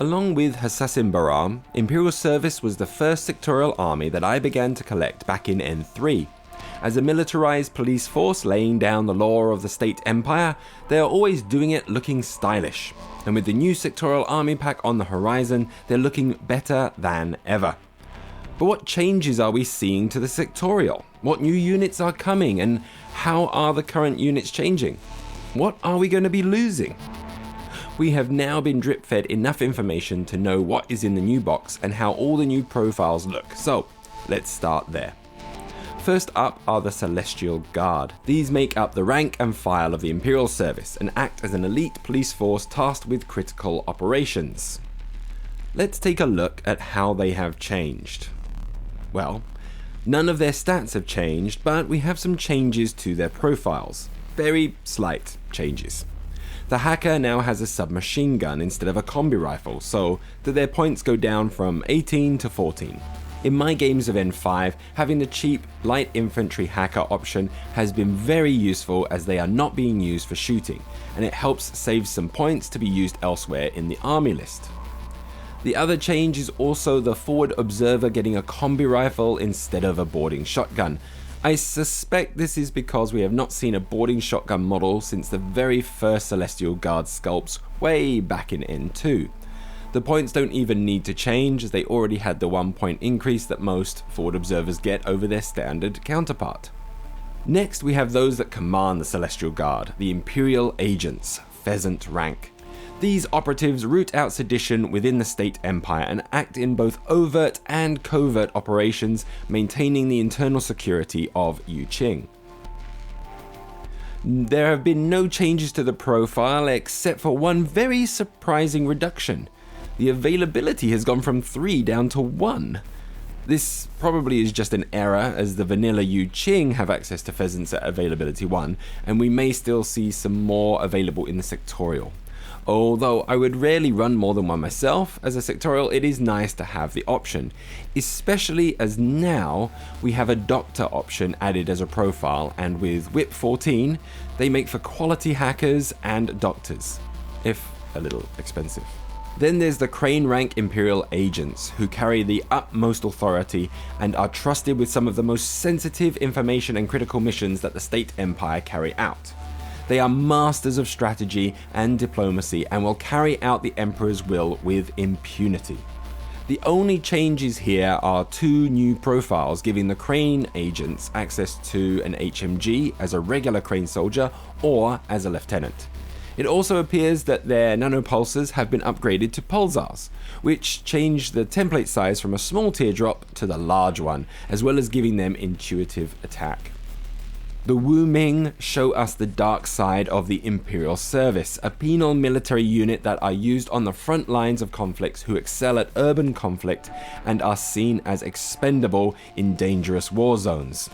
Along with Hassassin Baram, Imperial Service was the first sectorial army that I began to collect back in N3. As a militarized police force laying down the law of the state empire, they are always doing it looking stylish. And with the new sectorial army pack on the horizon, they're looking better than ever. But what changes are we seeing to the sectorial? What new units are coming, and how are the current units changing? What are we going to be losing? We have now been drip-fed enough information to know what is in the new box and how all the new profiles look, so let's start there. First up are the Celestial Guard. These make up the rank and file of the Imperial Service and act as an elite police force tasked with critical operations. Let's take a look at how they have changed. Well, none of their stats have changed, but we have some changes to their profiles. Very slight changes. The hacker now has a submachine gun instead of a combi rifle, so that their points go down from 18 to 14. In my games of N5, having the cheap light infantry hacker option has been very useful as they are not being used for shooting, and it helps save some points to be used elsewhere in the army list. The other change is also the forward observer getting a combi rifle instead of a boarding shotgun. I suspect this is because we have not seen a boarding shotgun model since the very first Celestial Guard sculpts way back in N2. The points don't even need to change as they already had the 1 point increase that most forward observers get over their standard counterpart. Next we have those that command the Celestial Guard, the Imperial Agents, Pheasant rank. These operatives root out sedition within the state empire and act in both overt and covert operations, maintaining the internal security of Yuqing. There have been no changes to the profile except for one very surprising reduction. The availability has gone from 3 down to 1. This probably is just an error as the vanilla Yuqing have access to pheasants at availability 1, and we may still see some more available in the sectorial. Although I would rarely run more than one myself, as a sectorial it is nice to have the option, especially as now we have a doctor option added as a profile, and with Whip 14 they make for quality hackers and doctors, if a little expensive. Then there's the Crane rank Imperial Agents, who carry the utmost authority and are trusted with some of the most sensitive information and critical missions that the State Empire carry out. They are masters of strategy and diplomacy and will carry out the Emperor's will with impunity. The only changes here are 2 new profiles giving the Crane Agents access to an HMG as a regular Crane soldier or as a lieutenant. It also appears that their nanopulsars have been upgraded to pulsars, which change the template size from a small teardrop to the large one, as well as giving them intuitive attack. The Wu Ming show us the dark side of the Imperial Service, a penal military unit that are used on the front lines of conflicts who excel at urban conflict and are seen as expendable in dangerous war zones.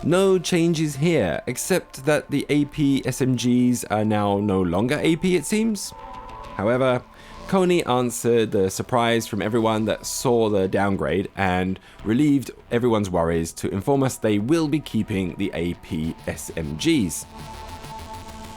No changes here, except that the AP SMGs are now no longer AP it seems. However, Coney answered the surprise from everyone that saw the downgrade and relieved everyone's worries to inform us they will be keeping the AP SMGs.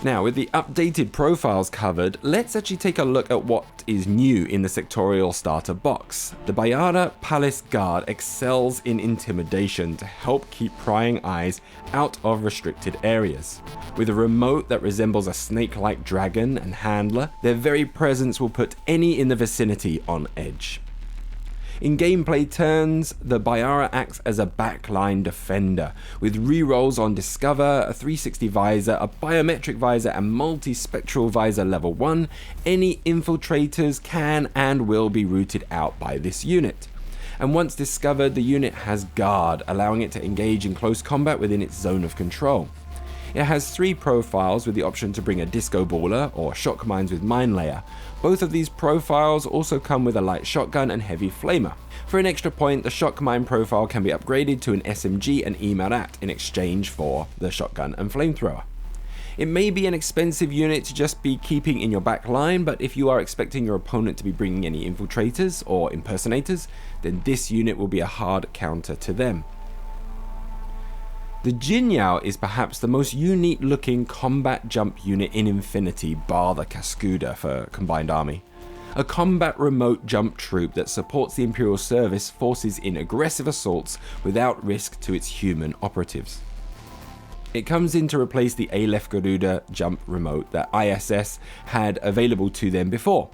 Now, with the updated profiles covered, let's actually take a look at what is new in the sectorial starter box. The Bayara Palace Guard excels in intimidation to help keep prying eyes out of restricted areas. With a remote that resembles a snake-like dragon and handler, their very presence will put any in the vicinity on edge. In gameplay turns, the Bayara acts as a backline defender, with rerolls on Discover, a 360 visor, a biometric visor and multi-spectral visor level 1. Any infiltrators can and will be rooted out by this unit. And once discovered, the unit has guard, allowing it to engage in close combat within its zone of control. It has 3 profiles with the option to bring a disco baller or shock mines with mine layer. Both of these profiles also come with a light shotgun and heavy flamer. For an extra point, the shock mine profile can be upgraded to an SMG and Emarat in exchange for the shotgun and flamethrower. It may be an expensive unit to just be keeping in your back line, but if you are expecting your opponent to be bringing any infiltrators or impersonators, then this unit will be a hard counter to them. The Jinyao is perhaps the most unique looking combat jump unit in Infinity, bar the Cascuda for Combined Army. a combat remote jump troop that supports the Imperial Service forces in aggressive assaults without risk to its human operatives. It comes in to replace the Aleph Garuda jump remote that ISS had available to them before,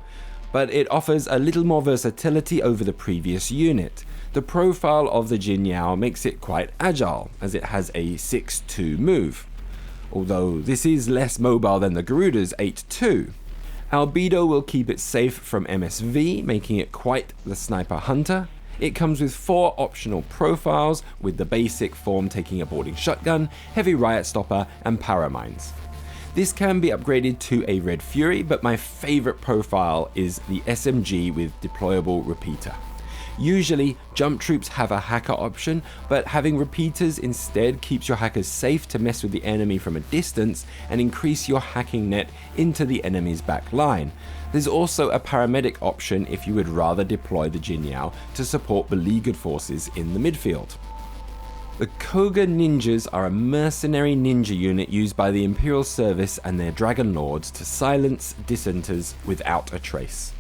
but it offers a little more versatility over the previous unit. The profile of the Jinyao makes it quite agile, as it has a 6-2 move, although this is less mobile than the Garuda's 8-2. Albedo will keep it safe from MSV, making it quite the sniper hunter. It comes with 4 optional profiles, with the basic form taking a boarding shotgun, heavy riot stopper, and paramines. This can be upgraded to a Red Fury, but my favorite profile is the SMG with deployable repeater. Usually, jump troops have a hacker option, but having repeaters instead keeps your hackers safe to mess with the enemy from a distance and increase your hacking net into the enemy's back line. There's also a paramedic option if you would rather deploy the Jinyao to support beleaguered forces in the midfield. The Koga Ninjas are a mercenary ninja unit used by the Imperial Service and their Dragon Lords to silence dissenters without a trace.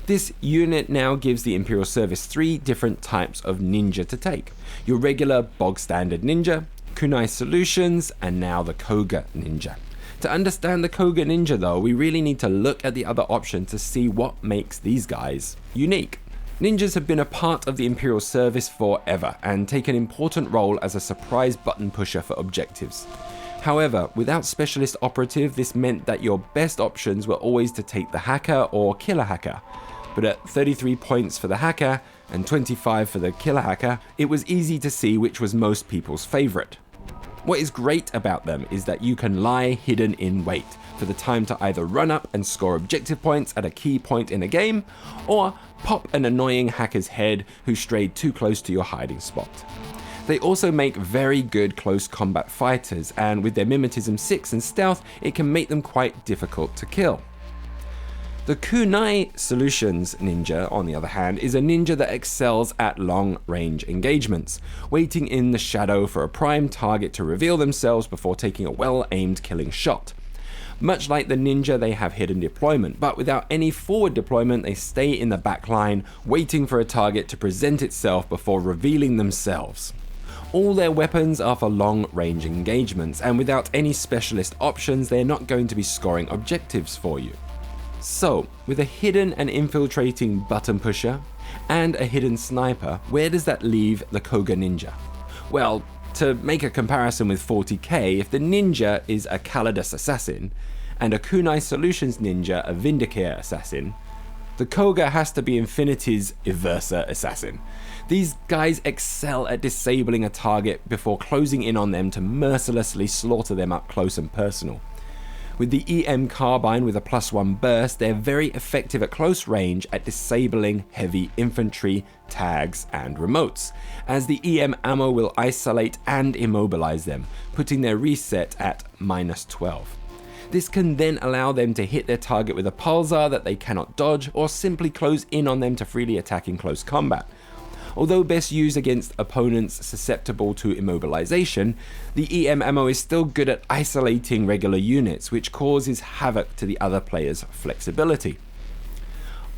This unit now gives the Imperial Service 3 different types of ninja to take: your regular bog standard ninja, kunai solutions, and now the Koga Ninja. To understand the Koga Ninja though, we really need to look at the other options to see what makes these guys unique. Ninjas have been a part of the Imperial Service forever and take an important role as a surprise button pusher for objectives. However, without specialist operative, this meant that your best options were always to take the hacker or killer hacker. But at 33 points for the hacker and 25 for the killer hacker, it was easy to see which was most people's favorite. What is great about them is that you can lie hidden in wait for the time to either run up and score objective points at a key point in a game, or pop an annoying hacker's head who strayed too close to your hiding spot. They also make very good close combat fighters, and with their mimetism 6 and stealth, it can make them quite difficult to kill. The Kunai Solutions Ninja, on the other hand, is a ninja that excels at long-range engagements, waiting in the shadow for a prime target to reveal themselves before taking a well-aimed killing shot. Much like the ninja, they have hidden deployment, but without any forward deployment, they stay in the back line, waiting for a target to present itself before revealing themselves. All their weapons are for long-range engagements, and without any specialist options, they're not going to be scoring objectives for you. So, with a hidden and infiltrating button pusher and a hidden sniper, where does that leave the Koga Ninja? Well, to make a comparison with 40k, if the ninja is a Calidus assassin and a Kunai Solutions ninja a Vindicare assassin, the Koga has to be Infinity's Eversa assassin. These guys excel at disabling a target before closing in on them to mercilessly slaughter them up close and personal. With the EM carbine with a +1 burst, they're very effective at close range at disabling heavy infantry, tags, and remotes, as the EM ammo will isolate and immobilize them, putting their reset at -12. This can then allow them to hit their target with a pulsar that they cannot dodge, or simply close in on them to freely attack in close combat. Although best used against opponents susceptible to immobilization, the EM ammo is still good at isolating regular units, which causes havoc to the other player's flexibility.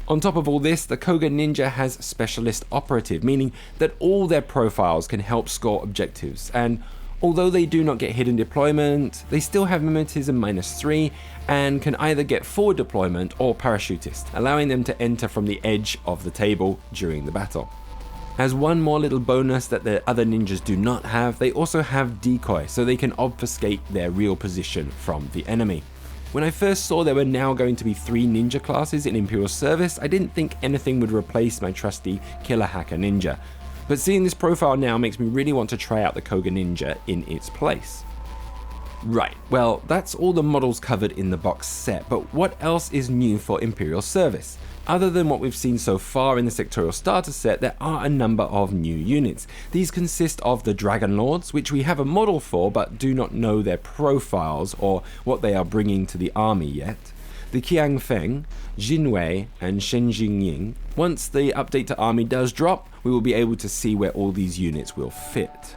On top of all this, the Koga Ninja has specialist operative, meaning that all their profiles can help score objectives, and although they do not get hidden deployment, they still have mimetism -3 and can either get forward deployment or parachutist, allowing them to enter from the edge of the table during the battle. As one more little bonus that the other ninjas do not have, they also have decoy, so they can obfuscate their real position from the enemy. When I first saw there were now going to be 3 ninja classes in Imperial Service, I didn't think anything would replace my trusty killer hacker ninja, but seeing this profile now makes me really want to try out the Koga Ninja in its place. Right, well, that's all the models covered in the box set, but what else is new for Imperial Service? Other than what we've seen so far in the Sectorial starter set, there are a number of new units. These consist of the Dragon Lords, which we have a model for but do not know their profiles or what they are bringing to the army yet. The Qiangfeng, Jinwei, and Shenjingying. Once the update to army does drop, we will be able to see where all these units will fit.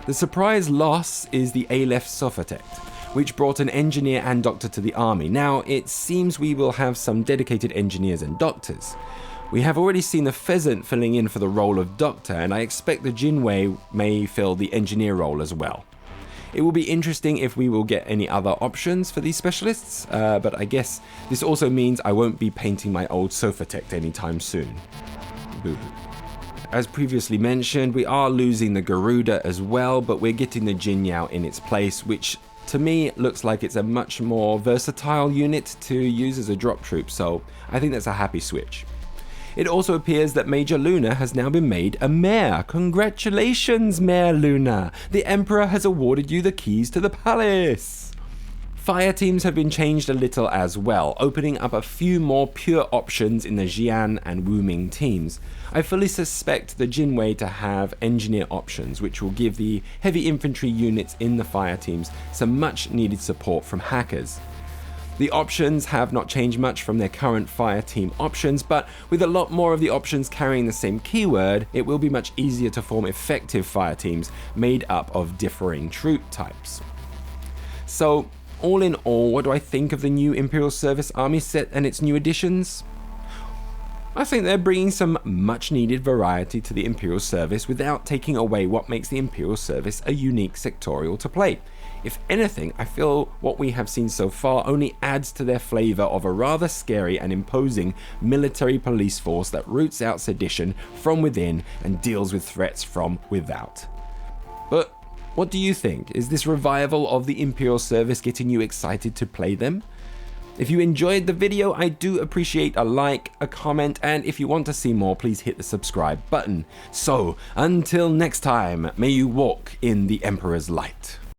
The surprise loss is the Aleph Sophatect. which brought an engineer and doctor to the army. Now, it seems we will have some dedicated engineers and doctors. We have already seen the Pheasant filling in for the role of doctor, and I expect the Jinyao may fill the engineer role as well. It will be interesting if we will get any other options for these specialists, but I guess this also means I won't be painting my old sofa tech anytime soon. Boo-hoo. As previously mentioned, we are losing the Garuda as well, but we're getting the Jinyao in its place, which to me looks like it's a much more versatile unit to use as a drop troop, so I think that's a happy switch. It also appears that Major Luna has now been made a mayor. Congratulations, Mayor Luna! The Emperor has awarded you the keys to the palace! Fireteams have been changed a little as well, opening up a few more pure options in the Xi'an and Wuming teams. I fully suspect the Jinyao to have engineer options, which will give the heavy infantry units in the Fireteams some much needed support from hackers. The options have not changed much from their current Fireteam options, but with a lot more of the options carrying the same keyword, it will be much easier to form effective Fireteams made up of differing troop types. So, all in all, what do I think of the new Imperial Service army set and its new additions? I think they're bringing some much needed variety to the Imperial Service without taking away what makes the Imperial Service a unique sectorial to play. If anything, I feel what we have seen so far only adds to their flavour of a rather scary and imposing military police force that roots out sedition from within and deals with threats from without. But what do you think? Is this revival of the Imperial Service getting you excited to play them? If you enjoyed the video, I do appreciate a like, a comment, and if you want to see more, please hit the subscribe button. So, until next time, may you walk in the Emperor's light.